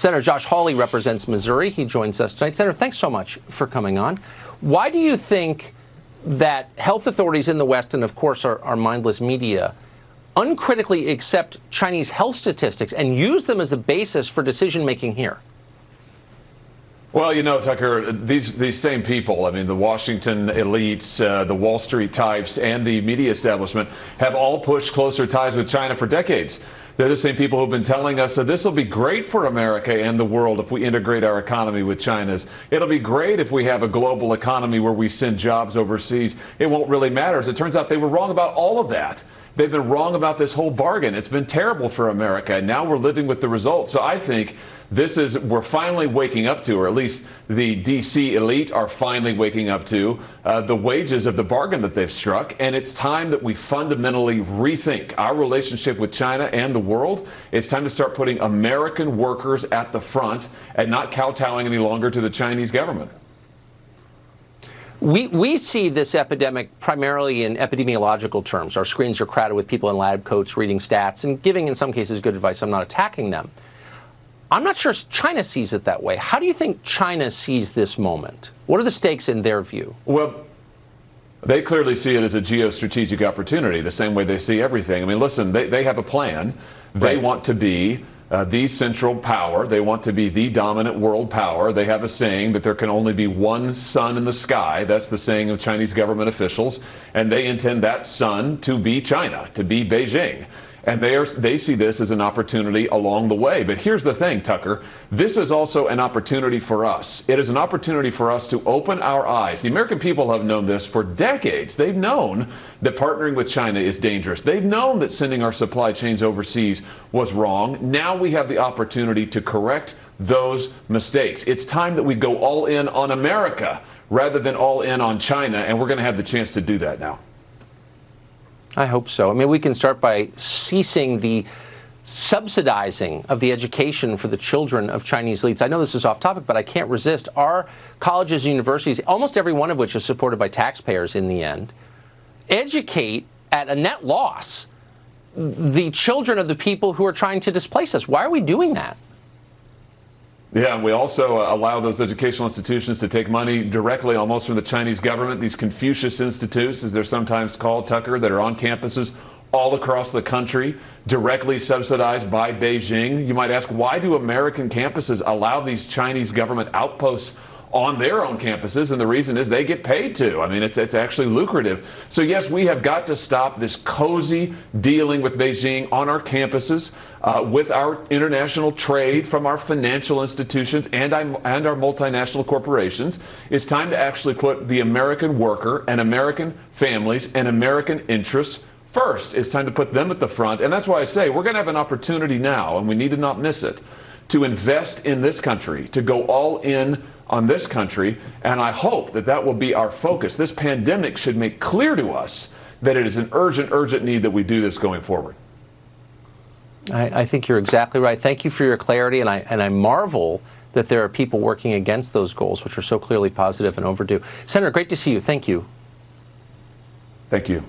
Senator Josh Hawley represents Missouri. He joins us tonight. Senator, thanks so much for coming on. Why do you think that health authorities in the West, and of course our mindless media, uncritically accept Chinese health statistics and use them as a basis for decision-making here? Well, you know, Tucker, these same people, I mean, the Washington elites, the Wall Street types, and the media establishment have all pushed closer ties with China for decades. They're the same people who've been telling us that this will be great for America and the world if we integrate our economy with China's. It'll be great if we have a global economy where we send jobs overseas. It won't really matter. As it turns out, they were wrong about all of that. They've been wrong about this whole bargain. It's been terrible for America, and now we're living with the results. So I think we're finally waking up to, or at least the D.C. elite are finally waking up to, the wages of the bargain that they've struck. And it's time that we fundamentally rethink our relationship with China and the world. It's time to start putting American workers at the front and not kowtowing any longer to the Chinese government. We see this epidemic primarily in epidemiological terms. Our screens are crowded with people in lab coats reading stats and giving, in some cases, good advice. I'm not attacking them. I'm not sure China sees it that way. How do you think China sees this moment? What are the stakes in their view? Well, they clearly see it as a geostrategic opportunity, the same way they see everything. I mean, listen, they have a plan. They want to be the central power. They want to be the dominant world power. They have a saying that there can only be one sun in the sky. That's the saying of Chinese government officials. And they intend that sun to be China, to be Beijing. And they see this as an opportunity along the way. But here's the thing, Tucker. This is also an opportunity for us. It is an opportunity for us to open our eyes. The American people have known this for decades. They've known that partnering with China is dangerous. They've known that sending our supply chains overseas was wrong. Now we have the opportunity to correct those mistakes. It's time that we go all in on America rather than all in on China. And we're going to have the chance to do that now. I hope so. I mean, we can start by ceasing the subsidizing of the education for the children of Chinese elites. I know this is off topic, but I can't resist. Our colleges and universities, almost every one of which is supported by taxpayers in the end, educate at a net loss the children of the people who are trying to displace us. Why are we doing that? Yeah, and we also allow those educational institutions to take money directly almost from the Chinese government. These Confucius Institutes, as they're sometimes called, Tucker, that are on campuses all across the country, directly subsidized by Beijing. You might ask, why do American campuses allow these Chinese government outposts on their own campuses? And the reason is they get paid to. I mean, it's actually lucrative. So yes, we have got to stop this cozy dealing with Beijing on our campuses, with our international trade from our financial institutions and our multinational corporations. It's time to actually put the American worker and American families and American interests first. It's time to put them at the front. And that's why I say we're going to have an opportunity now, and we need to not miss it, to invest in this country, to go all in on this country, and I hope that that will be our focus. This pandemic should make clear to us that it is an urgent need that we do this going forward. I think you're exactly right. Thank you for your clarity, and I marvel that there are people working against those goals, which are so clearly positive and overdue. Senator, great to see you. Thank you. Thank you.